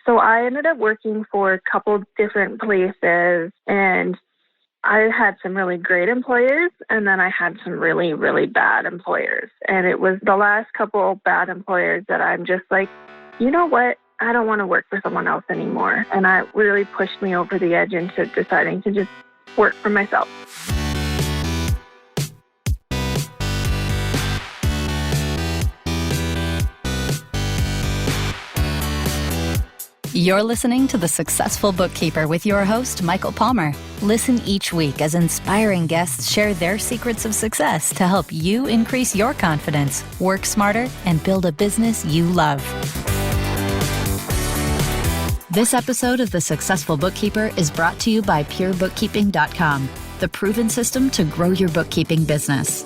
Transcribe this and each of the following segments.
So I ended up working for a couple different places, and I had some really great employers, and then I had some really, really bad employers. And it was the last couple bad employers that I'm just like, you know what? I don't want to work for someone else anymore. And that really pushed me over the edge into deciding to just work for myself. You're listening to The Successful Bookkeeper with your host, Michael Palmer. Listen each week as inspiring guests share their secrets of success to help you increase your confidence, work smarter, and build a business you love. This episode of The Successful Bookkeeper is brought to you by PureBookkeeping.com, the proven system to grow your bookkeeping business.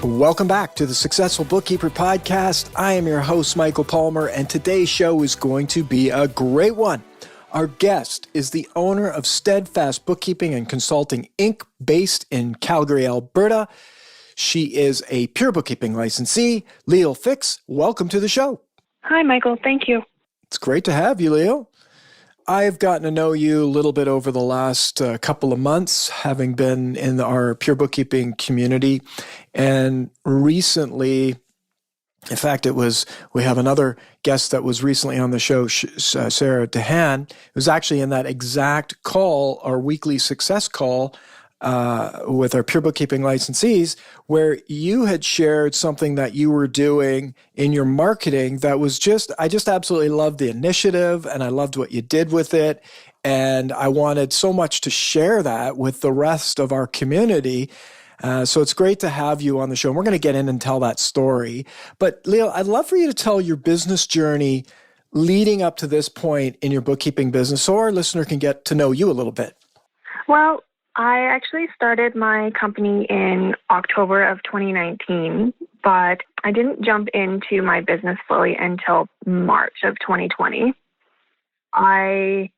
Welcome back to the Successful Bookkeeper Podcast. I am your host, Michael Palmer, and today's show is going to be a great one. Our guest is the owner of Steadfast Bookkeeping and Consulting, Inc., based in Calgary, Alberta. She is a Pure Bookkeeping licensee. Leal Fix, welcome to the show. Hi, Michael. Thank you. It's great to have you, Leal. I've gotten to know you a little bit over the last couple of months, having been in our Pure Bookkeeping community. And recently, in fact, we have another guest that was recently on the show, Sarah Dehan. It was actually in that exact call, our weekly success call, with our Pure Bookkeeping licensees, where you had shared something that you were doing in your marketing that was I just absolutely loved the initiative, and I loved what you did with it. And I wanted so much to share that with the rest of our community. So it's great to have you on the show. And we're going to get in and tell that story. But Leal, I'd love for you to tell your business journey leading up to this point in your bookkeeping business so our listener can get to know you a little bit. Well, I actually started my company in October of 2019, but I didn't jump into my business fully until March of 2020. I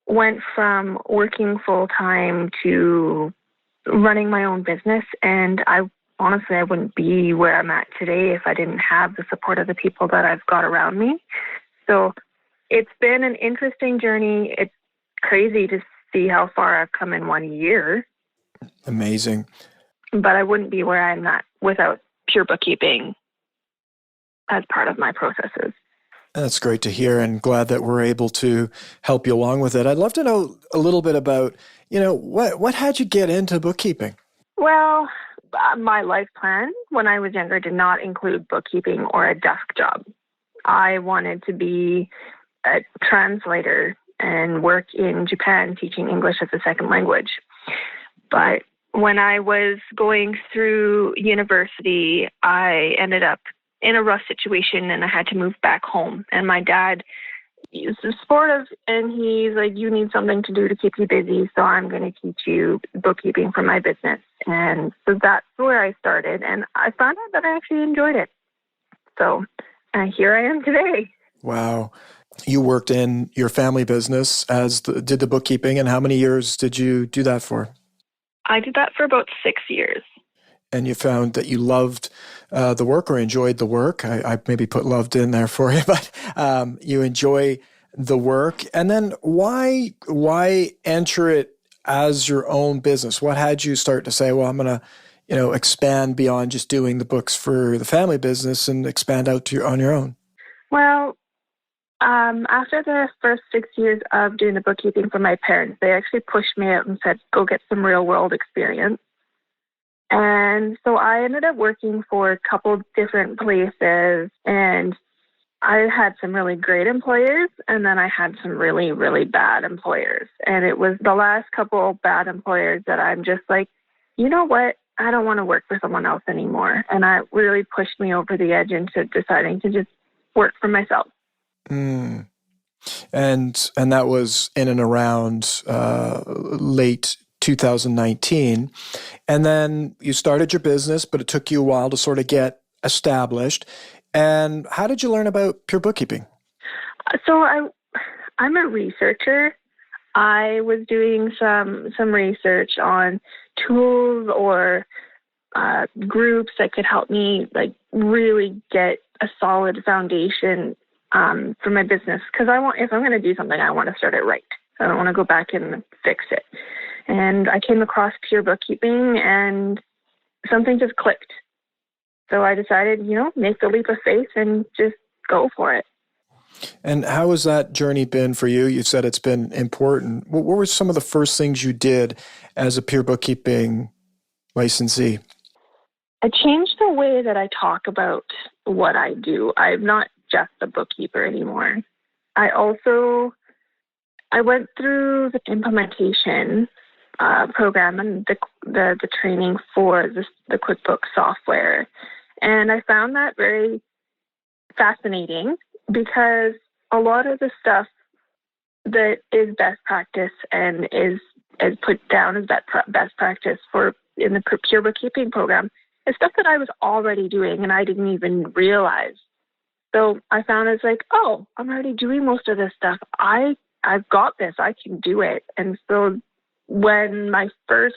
went from working full-time to running my own business, and I wouldn't be where I'm at today if I didn't have the support of the people that I've got around me. So it's been an interesting journey. It's crazy to see how far I've come in 1 year. Amazing. But I wouldn't be where I'm at without Pure Bookkeeping as part of my processes. That's great to hear, and glad that we're able to help you along with it. I'd love to know a little bit about, what had you get into bookkeeping? Well, my life plan when I was younger did not include bookkeeping or a desk job. I wanted to be a translator and work in Japan teaching English as a second language. But when I was going through university, I ended up in a rough situation and I had to move back home. And my dad is supportive, and he's like, you need something to do to keep you busy, so I'm going to teach you bookkeeping for my business. And so that's where I started, and I found out that I actually enjoyed it. So here I am today. Wow. You worked in your family business did the bookkeeping, and how many years did you do that for? I did that for about 6 years. And you found that you loved the work or enjoyed the work. I maybe put loved in there for you, but you enjoy the work. And then why enter it as your own business? What had you start to say, well, I'm going to expand beyond just doing the books for the family business and expand out on your own? Well, after the first 6 years of doing the bookkeeping for my parents, they actually pushed me out and said, go get some real world experience. And so I ended up working for a couple different places, and I had some really great employers, and then I had some really, really bad employers. And it was the last couple bad employers that I'm just like, you know what? I don't want to work for someone else anymore. And that really pushed me over the edge into deciding to just work for myself. Mm. And that was in and around late 2019. And then you started your business, but it took you a while to sort of get established. And how did you learn about Pure Bookkeeping? So I'm a researcher. I was doing some research on tools or groups that could help me like really get a solid foundation for my business. Because if I'm going to do something, I want to start it right. I don't want to go back and fix it. And I came across Pure Bookkeeping and something just clicked. So I decided, make the leap of faith and just go for it. And how has that journey been for you? You said it's been important. What were some of the first things you did as a Pure Bookkeeping licensee? I changed the way that I talk about what I do. I'm not just a bookkeeper anymore. I went through the implementation program and the training for the QuickBooks software. And I found that very fascinating because a lot of the stuff that is best practice and is put down as best practice in the Pure Bookkeeping program is stuff that I was already doing and I didn't even realize. So I found it's like, oh, I'm already doing most of this stuff. I've got this. I can do it. And so when my first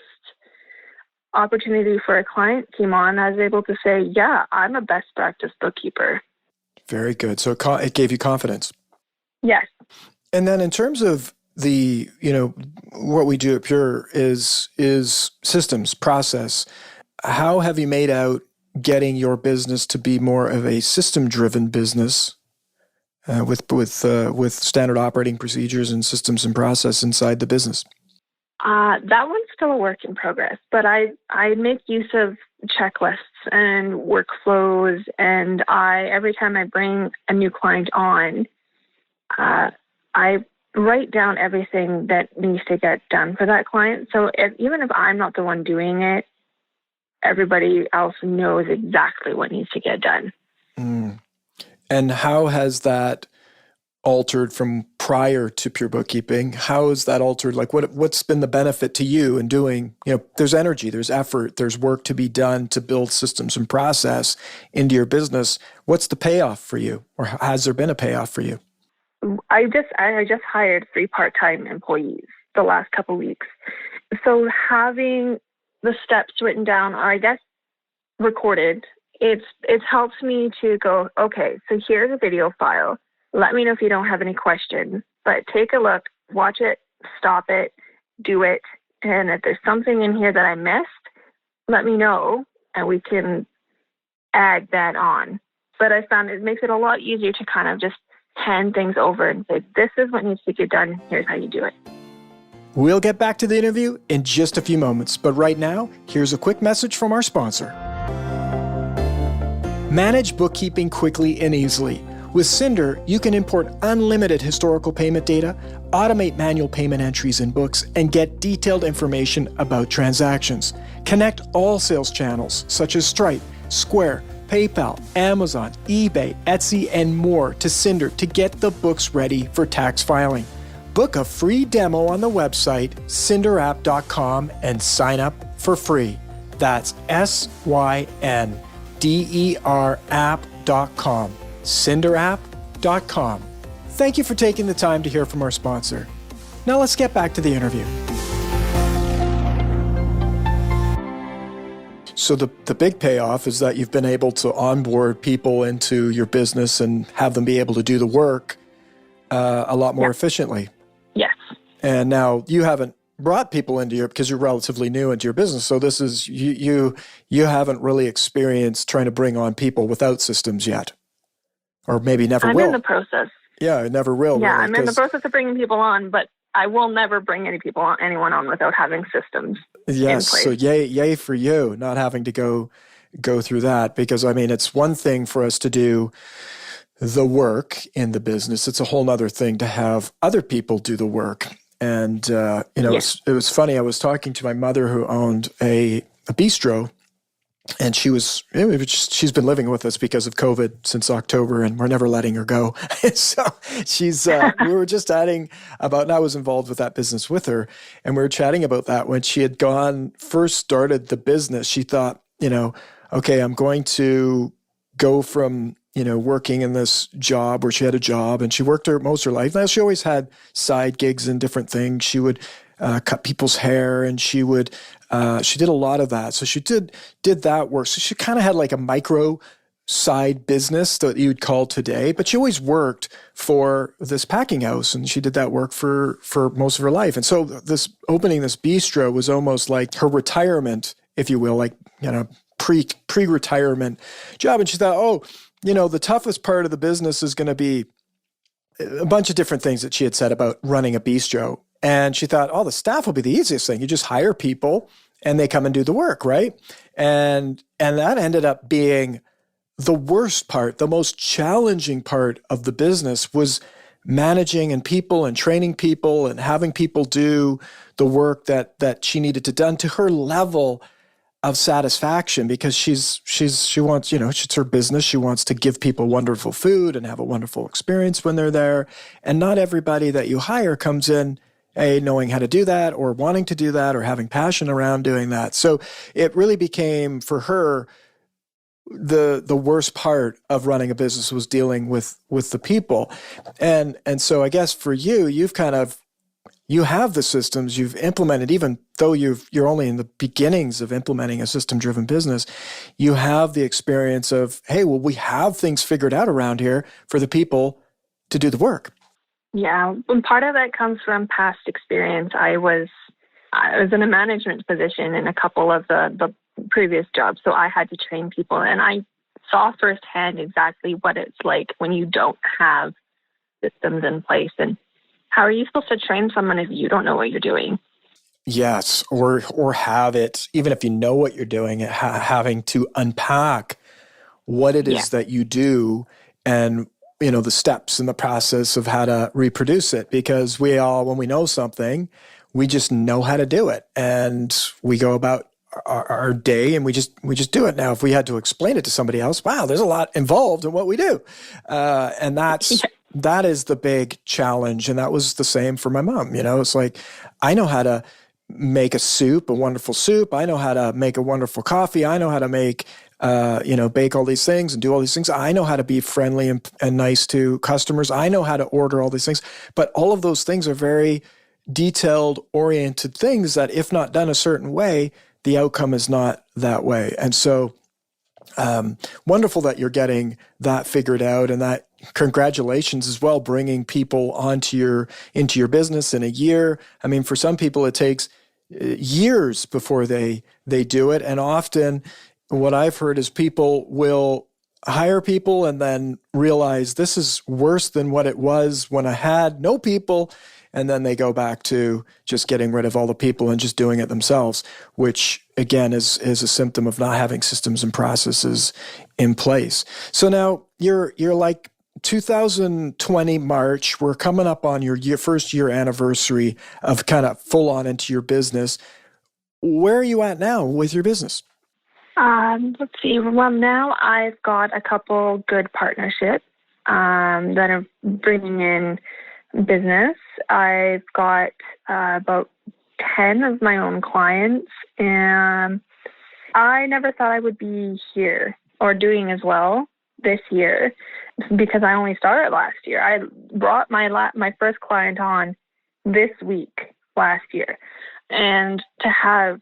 opportunity for a client came on, I was able to say, yeah, I'm a best practice bookkeeper. Very good. So it gave you confidence. Yes. And then in terms of the, what we do at Pure is systems, process. How have you made out getting your business to be more of a system-driven business with standard operating procedures and systems and process inside the business? That one's still a work in progress, but I make use of checklists and workflows, and every time I bring a new client on, I write down everything that needs to get done for that client. So even if I'm not the one doing it, everybody else knows exactly what needs to get done. Mm. And how has that altered from prior to Pure Bookkeeping? How has that altered? Like what's been the benefit to you in doing, there's energy, there's effort, there's work to be done to build systems and process into your business. What's the payoff for you? Or has there been a payoff for you? I just hired 3 part-time employees the last couple of weeks. So having the steps written down, or I guess recorded, it helps me to go, okay, so here's a video file. Let me know if you don't have any questions, but take a look, watch it, stop it, do it. And if there's something in here that I missed, let me know and we can add that on. But I found it makes it a lot easier to kind of just hand things over and say, this is what needs to get done. Here's how you do it. We'll get back to the interview in just a few moments, but right now, here's a quick message from our sponsor. Manage bookkeeping quickly and easily. With Cinder, you can import unlimited historical payment data, automate manual payment entries in books, and get detailed information about transactions. Connect all sales channels such as Stripe, Square, PayPal, Amazon, eBay, Etsy, and more to Cinder to get the books ready for tax filing. Book a free demo on the website cinderapp.com and sign up for free. That's SYNDER app.com. cinderapp.com. Thank you for taking the time to hear from our sponsor. Now let's get back to the interview. So the big payoff is that you've been able to onboard people into your business and have them be able to do the work a lot more efficiently. Yes. And now you haven't brought people into because you're relatively new into your business. So this is, you haven't really experienced trying to bring on people without systems yet. Or maybe never will. I'm in the process. Yeah, I never will. Yeah, really, I'm in the process of bringing people on, but I will never bring anyone on without having systems in place. So yay for you, not having to go through that. Because, I mean, it's one thing for us to do the work in the business. It's a whole other thing to have other people do the work. And, it was funny. I was talking to my mother who owned a bistro. And she's been living with us because of COVID since October, and we're never letting her go. So we were just chatting about, and I was involved with that business with her, and we were chatting about that when she had first started the business. She thought, okay, I'm going to go from, working in this job where she had a job and she worked most of her life. Now she always had side gigs and different things. She would cut people's hair, and she did a lot of that. So she did that work. So she kind of had like a micro side business that you would call today, but she always worked for this packing house, and she did that work for most of her life. And so this opening this bistro was almost like her retirement, if you will, like, pre-retirement job. And she thought, oh, the toughest part of the business is going to be a bunch of different things that she had said about running a bistro. And she thought, oh, the staff will be the easiest thing. You just hire people and they come and do the work, right? And that ended up being the worst part. The most challenging part of the business was managing and people and training people and having people do the work that she needed to done to her level of satisfaction, because she wants, it's her business. She wants to give people wonderful food and have a wonderful experience when they're there. And not everybody that you hire comes in knowing how to do that or wanting to do that or having passion around doing that. So it really became, for her, the worst part of running a business was dealing with the people. And so I guess for you, you have the systems you've implemented, even though you're only in the beginnings of implementing a system-driven business. You have the experience of, hey, well, we have things figured out around here for the people to do the work. Yeah, and part of that comes from past experience. I was in a management position in a couple of the previous jobs, so I had to train people, and I saw firsthand exactly what it's like when you don't have systems in place. And how are you supposed to train someone if you don't know what you're doing? Yes, or have it, even if you know what you're doing, having to unpack what it is that you do, and the steps in the process of how to reproduce it. Because when we know something, we just know how to do it, and we go about our day and we just do it. Now, if we had to explain it to somebody else, wow, there's a lot involved in what we do, and that is the big challenge. And that was the same for my mom. It's like, I know how to make a wonderful soup. I know how to make a wonderful coffee. I know how to make, bake all these things and do all these things. I know how to be friendly and nice to customers. I know how to order all these things. But all of those things are very detailed oriented things that, if not done a certain way, the outcome is not that way. And so wonderful that you're getting that figured out, and that, congratulations as well, bringing people into your business in a year. I mean, for some people, it takes years before they do it. And often what I've heard is people will hire people and then realize this is worse than what it was when I had no people. And then they go back to just getting rid of all the people and just doing it themselves, which again is a symptom of not having systems and processes in place. So now you're like 2020 March. We're coming up on your first year anniversary of kind of full on into your business. Where are you at now with your business? Let's see. Well, now I've got a couple good partnerships that are bringing in business. I've got about 10 of my own clients, and I never thought I would be here or doing as well this year, because I only started last year. I brought my first client on this week last year, and to have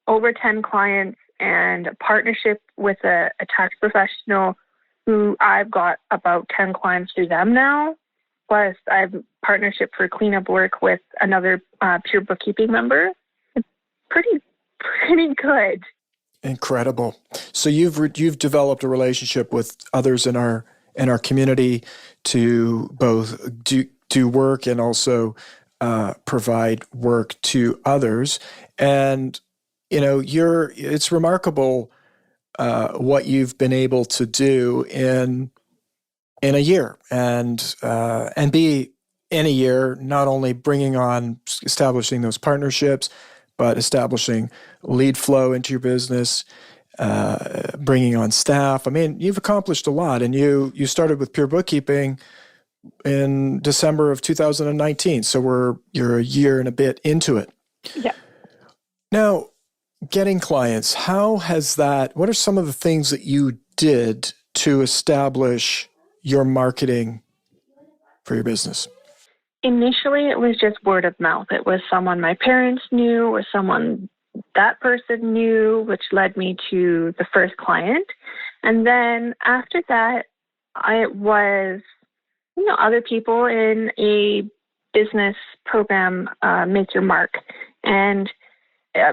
over 10 clients and a partnership with a tax professional who I've got about 10 clients through them now. Plus, I have a partnership for cleanup work with another pure bookkeeping member. It's pretty good. Incredible. So you've developed a relationship with others in our community to both do work and also provide work to others. And it's remarkable what you've been able to do in a year, and be in a year not only establishing those partnerships, but establishing lead flow into your business, bringing on staff. I mean, you've accomplished a lot, and you started with Pure Bookkeeping in December of 2019. So you're a year and a bit into it. Yeah. Now, getting clients, what are some of the things that you did to establish your marketing for your business? Initially, it was just word of mouth. It was someone my parents knew or someone that person knew, which led me to the first client. And then after that, it was, other people in a business program, Make Your Mark, and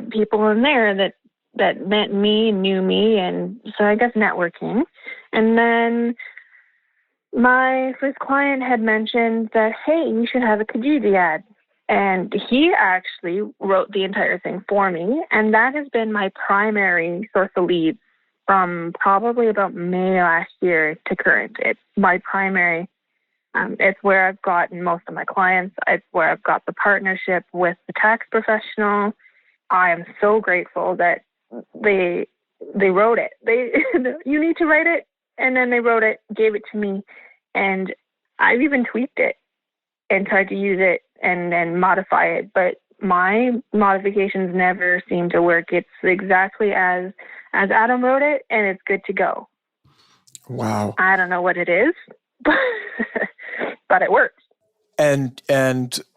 people in there that met me, knew me, and so I guess networking. And then my first client had mentioned that, hey, you should have a Kijiji ad. And he actually wrote the entire thing for me. And that has been my primary source of leads from probably about May last year to current. It's my primary. It's where I've gotten most of my clients. It's where I've got the partnership with the tax professional. I am so grateful that they wrote it. You need to write it. And then they wrote it, gave it to me, and I've even tweaked it and tried to use it and then modify it. But my modifications never seem to work. It's exactly as Adam wrote it, and it's good to go. Wow. I don't know what it is, but it works. And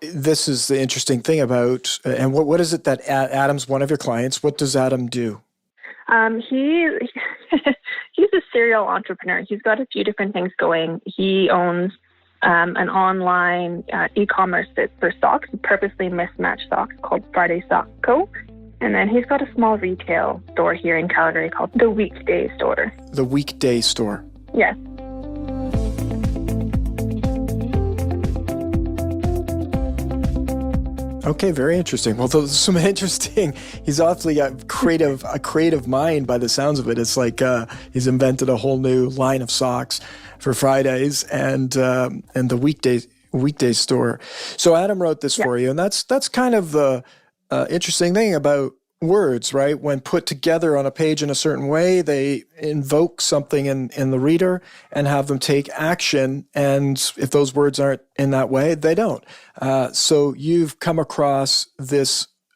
this is the interesting thing about, and what is it that Adam's one of your clients? What does Adam do? He's a serial entrepreneur. He's got a few different things going. He owns an online e-commerce for socks, purposely mismatched socks called Friday Sock Co. And then he's got a small retail store here in Calgary called the Weekday Store. The Weekday Store. Yes. Okay, very interesting. Well, those are some interesting. He's awfully a creative mind by the sounds of it. It's like he's invented a whole new line of socks for Fridays and the weekday store. So Adam wrote this for you, and that's kind of the interesting thing about words, right? When put together on a page in a certain way, they invoke something in the reader and have them take action. And if those words aren't in that way, they don't. So you've come across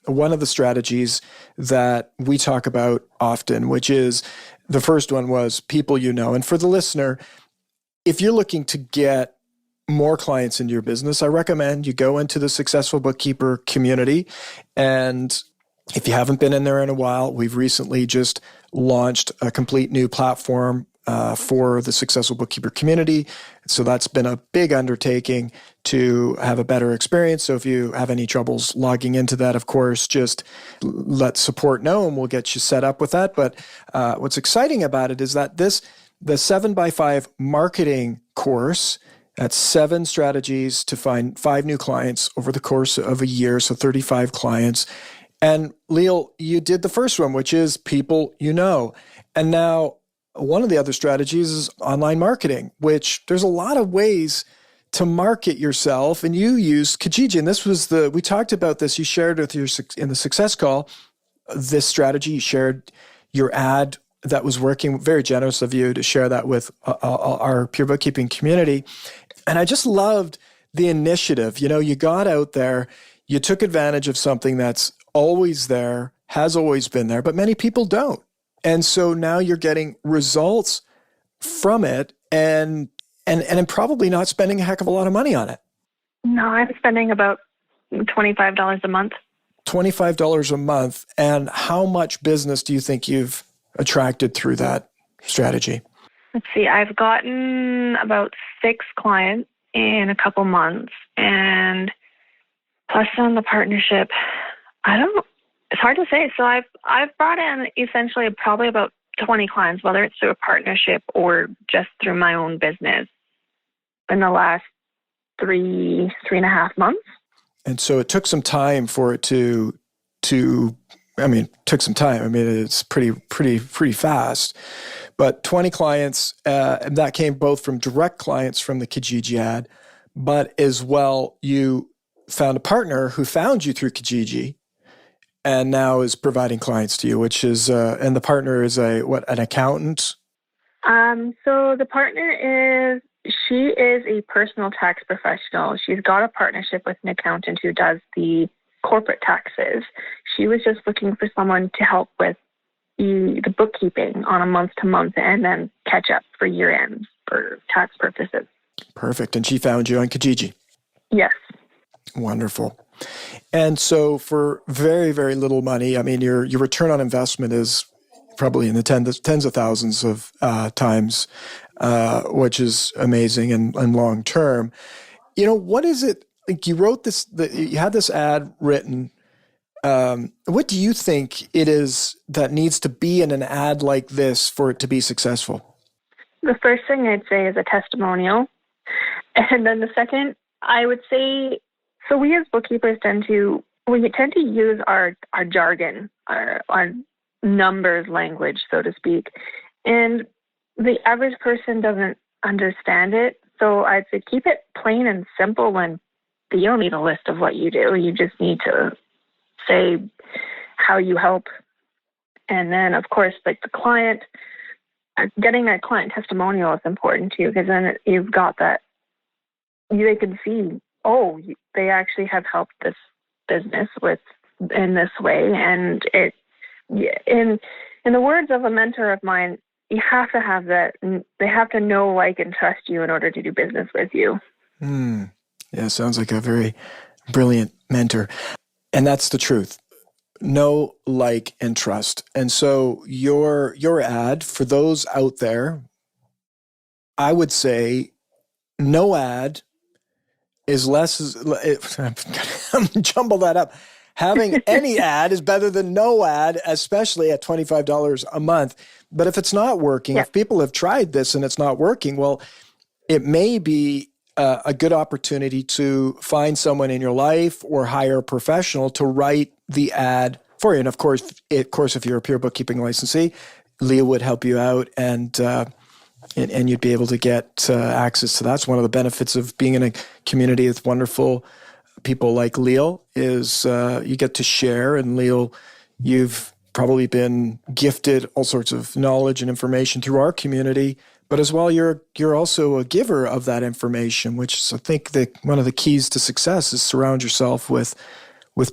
one of the strategies that we talk about often, which is the first one was people you know. And for the listener, if you're looking to get more clients into your business, I recommend you go into the Successful Bookkeeper community. And if you haven't been in there in a while, we've recently just launched a complete new platform for the Successful Bookkeeper community. So that's been a big undertaking to have a better experience. So if you have any troubles logging into that, of course, just let support know and we'll get you set up with that. But what's exciting about it is that the 7x5 marketing course, that's 7 strategies to find 5 new clients over the course of a year, so 35 clients. And Leal, you did the first one, which is people you know. And now one of the other strategies is online marketing, which there's a lot of ways to market yourself. And you used Kijiji. And this was we talked about this. You shared with in the success call, this strategy. You shared your ad that was working. Very generous of you to share that with our Pure Bookkeeping community. And I just loved the initiative. You got out there, you took advantage of something that's always there, has always been there, but many people don't. And so now you're getting results from it and probably not spending a heck of a lot of money on it. No, I'm spending about $25 a month. $25 a month. And how much business do you think you've attracted through that strategy? Let's see, I've gotten about 6 clients in a couple months, and plus on the partnership, it's hard to say. So I've brought in essentially probably about 20 clients, whether it's through a partnership or just through my own business in the last 3.5 months. And so it took some time for it took some time. It's pretty fast, but 20 clients, and that came both from direct clients from the Kijiji ad, but as well, you found a partner who found you through Kijiji and now is providing clients to you, which is, and the partner is an accountant? So the partner she is a personal tax professional. She's got a partnership with an accountant who does the corporate taxes. She was just looking for someone to help with the bookkeeping on a month-to-month and then catch up for year-end for tax purposes. Perfect. And she found you on Kijiji? Yes. Wonderful. And so for very, very little money, I mean, your return on investment is probably in the tens of thousands of times, which is amazing and long term. What is it? Like you wrote this, you had this ad written. What do you think it is that needs to be in an ad like this for it to be successful? The first thing I'd say is a testimonial. And then the second, I would say, so we as bookkeepers tend to use our jargon, our numbers language, so to speak. And the average person doesn't understand it. So I'd say keep it plain and simple, and you don't need a list of what you do. You just need to say how you help. And then, of course, like the client, getting a client testimonial is important too, because then you've got that, they can see, oh, they actually have helped this business in this way. And in the words of a mentor of mine, you have to have that. They have to know, like, and trust you in order to do business with you. Yeah, sounds like a very brilliant mentor. And that's the truth. Know, like, and trust. And so your ad, for those out there, I would say no ad is less, I'm jumble that up. Having any ad is better than no ad, especially at $25 a month. But if it's not working, if people have tried this and it's not working, well, it may be a good opportunity to find someone in your life or hire a professional to write the ad for you. And of course, if you're a pure bookkeeping licensee, Leal would help you out, and you'd be able to get access to that. That's one of the benefits of being in a community with wonderful people like Leal is you get to share. And Leal, you've probably been gifted all sorts of knowledge and information through our community, but as well, you're also a giver of that information, which is, I think, one of the keys to success is surround yourself with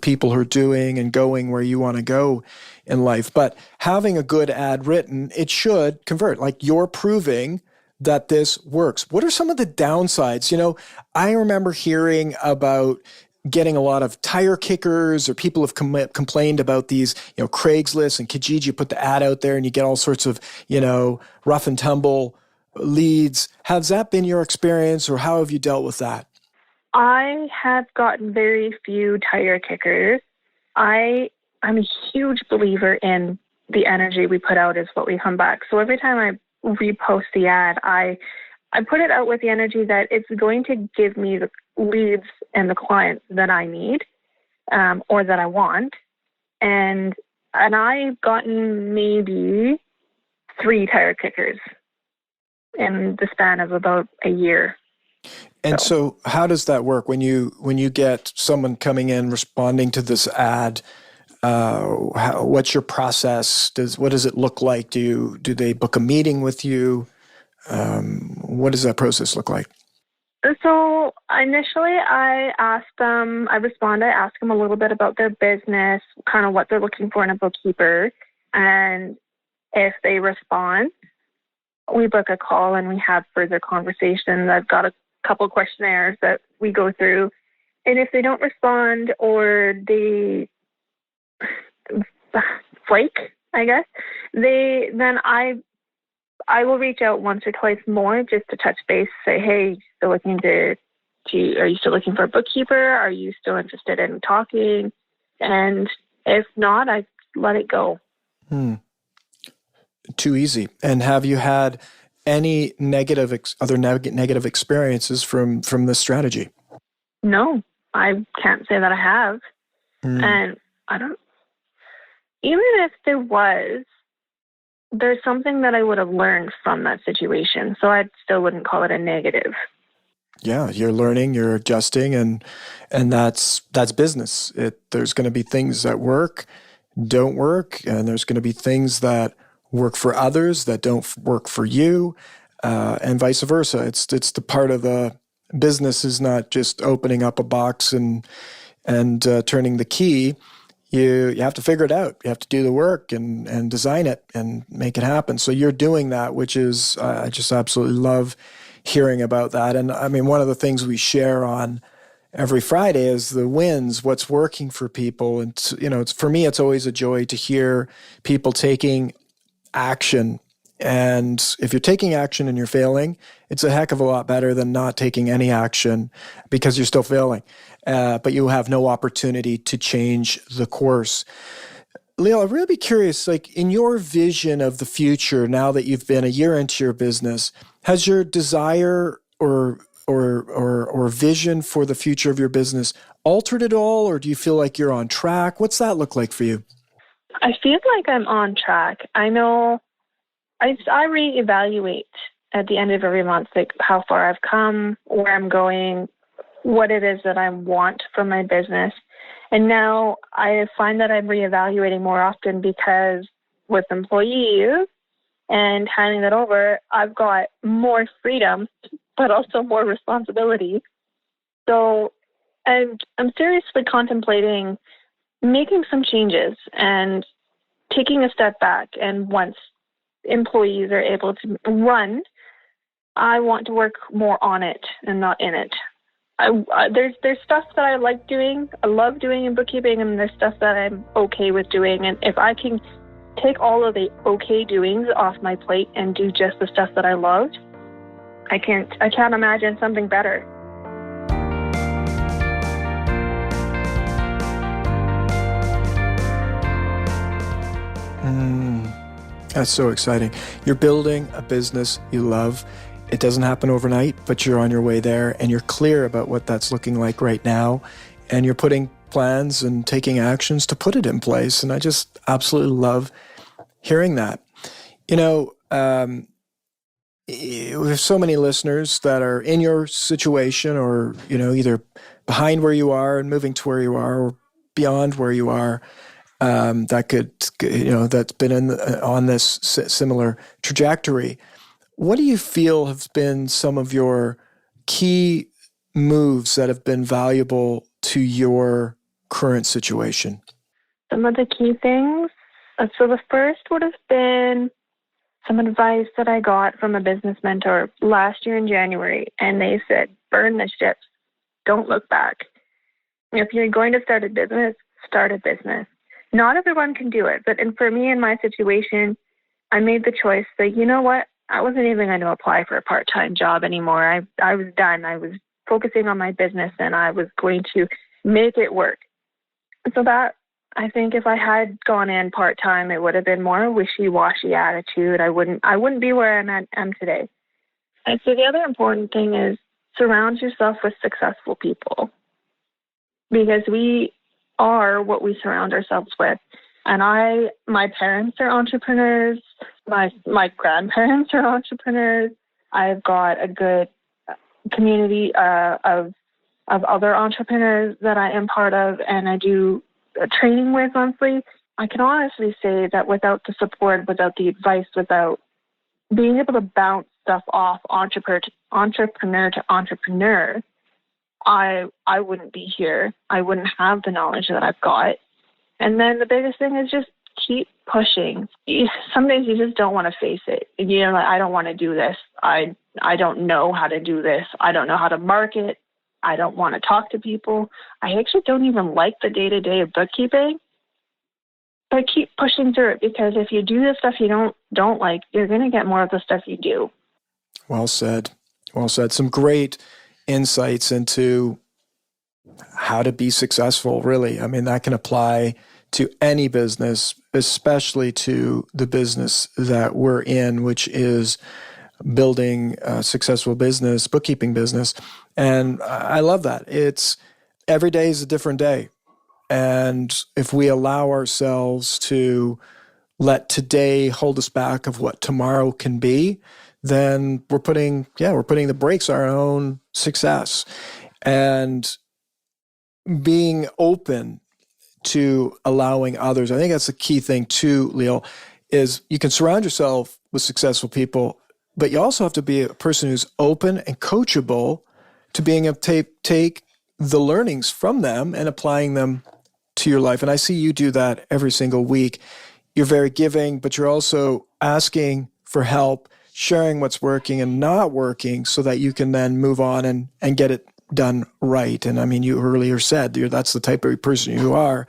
people who are doing and going where you want to go in life. But having a good ad written, it should convert. Like, you're proving that this works. What are some of the downsides? I remember hearing about getting a lot of tire kickers, or people have complained about these, Craigslist and Kijiji. You put the ad out there and you get all sorts of, rough and tumble leads. Has that been your experience, or how have you dealt with that? I have gotten very few tire kickers. I'm a huge believer in the energy we put out is what we come back. So every time I repost the ad, I put it out with the energy that it's going to give me the leads and the clients that I need, or that I want. And I've gotten maybe 3 tire kickers in the span of about a year. And so how does that work when you get someone coming in responding to this ad? What's your process? What does it look like? Do they book a meeting with you? What does that process look like? So initially I ask them a little bit about their business, kind of what they're looking for in a bookkeeper. And if they respond, we book a call and we have further conversations. I've got a couple questionnaires that we go through. And if they don't respond, or they flake, I guess, then I will reach out once or twice more just to touch base, say, hey, are you still looking for a bookkeeper? Are you still interested in talking? And if not, I let it go. Too easy. And have you had any negative experiences from this strategy? No, I can't say that I have. And I don't, even if there was, there's something that I would have learned from that situation. So I still wouldn't call it a negative. Yeah, you're learning, you're adjusting, and that's business. There's going to be things that don't work, and there's going to be things that work for others that don't work for you, and vice versa. It's the part of the business is not just opening up a box and turning the key. You have to figure it out. You have to do the work and design it and make it happen. So you're doing that, which is I just absolutely love hearing about that. And I mean, one of the things we share on every Friday is the wins, what's working for people. And, for me, it's always a joy to hear people taking action. And if you're taking action and you're failing, it's a heck of a lot better than not taking any action because you're still failing, but you have no opportunity to change the course. Leal, I'd really be curious, in your vision of the future, now that you've been a year into your business, has your desire or vision for the future of your business altered at all, or do you feel like you're on track? What's that look like for you? I feel like I'm on track. I know I reevaluate at the end of every month, how far I've come, where I'm going, what it is that I want from my business. And now I find that I'm reevaluating more often because with employees and handing that over, I've got more freedom, but also more responsibility. So I'm seriously contemplating making some changes and taking a step back. And once employees are able to run, I want to work more on it and not in it. There's stuff that I like doing, I love doing in bookkeeping, and there's stuff that I'm okay with doing. And if I can take all of the okay doings off my plate and do just the stuff that I love, I can't imagine something better. That's so exciting. You're building a business you love. It doesn't happen overnight, but you're on your way there, and you're clear about what that's looking like right now, and you're putting plans and taking actions to put it in place. And I just absolutely love hearing that. We have so many listeners that are in your situation, or, either behind where you are and moving to where you are, or beyond where you are. That's been on this similar trajectory. What do you feel have been some of your key moves that have been valuable to your current situation? Some of the key things. So the first would have been some advice that I got from a business mentor last year in January. And they said, burn the ships. Don't look back. If you're going to start a business, start a business. Not everyone can do it, but for me, in my situation, I made the choice that, you know what, I wasn't even going to apply for a part-time job anymore. I was done. I was focusing on my business, and I was going to make it work. So that, I think if I had gone in part-time, it would have been more a wishy-washy attitude. I wouldn't be where I'm today. And so the other important thing is surround yourself with successful people, because we are what we surround ourselves with. And my parents are entrepreneurs. My grandparents are entrepreneurs. I've got a good community of other entrepreneurs that I am part of, and I do training with monthly. I can honestly say that without the support, without the advice, without being able to bounce stuff off entrepreneur to entrepreneur, I wouldn't be here. I wouldn't have the knowledge that I've got. And then the biggest thing is just keep pushing. Some days you just don't want to face it. I don't want to do this. I don't know how to do this. I don't know how to market. I don't want to talk to people. I actually don't even like the day-to-day of bookkeeping. But keep pushing through it, because if you do the stuff you don't like, you're going to get more of the stuff you do. Well said. Well said. Some great insights into how to be successful, really. I mean, that can apply to any business, especially to the business that we're in, which is building a successful business, bookkeeping business. And I love that. It's every day is a different day. And if we allow ourselves to let today hold us back of what tomorrow can be, then we're putting the brakes on our own success. And being open to allowing others, I think that's the key thing too, Leal, is you can surround yourself with successful people, but you also have to be a person who's open and coachable to being able to take the learnings from them and applying them to your life. And I see you do that every single week. You're very giving, but you're also asking for help, sharing what's working and not working so that you can then move on and get it done right. And I mean, you earlier said that's the type of person you are.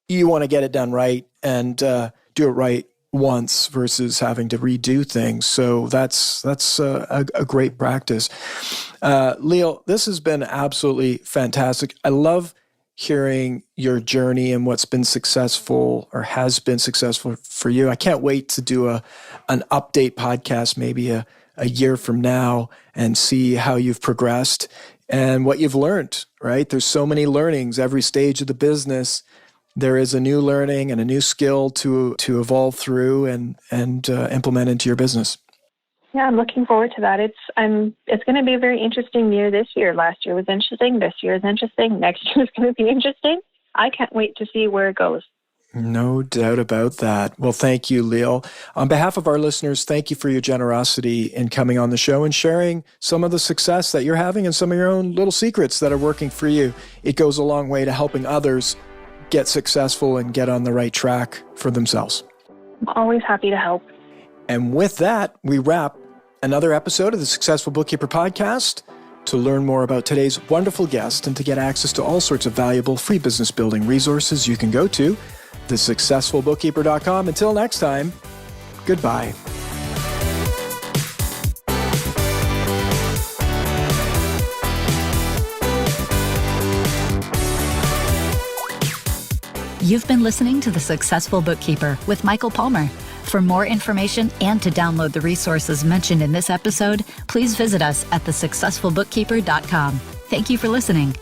You want to get it done right and do it right once versus having to redo things. So that's a great practice. Leal, this has been absolutely fantastic. I love hearing your journey and what's been successful or has been successful for you. I can't wait to do an update podcast maybe a year from now and see how you've progressed and what you've learned, right? There's so many learnings every stage of the business. There is a new learning and a new skill to evolve through and implement into your business. Yeah, I'm looking forward to that. It's going to be a very interesting year this year. Last year was interesting. This year is interesting. Next year is going to be interesting. I can't wait to see where it goes. No doubt about that. Well, thank you, Leal. On behalf of our listeners, thank you for your generosity in coming on the show and sharing some of the success that you're having and some of your own little secrets that are working for you. It goes a long way to helping others get successful and get on the right track for themselves. I'm always happy to help. And with that, we wrap another episode of the Successful Bookkeeper Podcast. To learn more about today's wonderful guest and to get access to all sorts of valuable free business building resources, you can go to thesuccessfulbookkeeper.com. Until next time, goodbye. You've been listening to The Successful Bookkeeper with Michael Palmer. For more information and to download the resources mentioned in this episode, please visit us at thesuccessfulbookkeeper.com. Thank you for listening.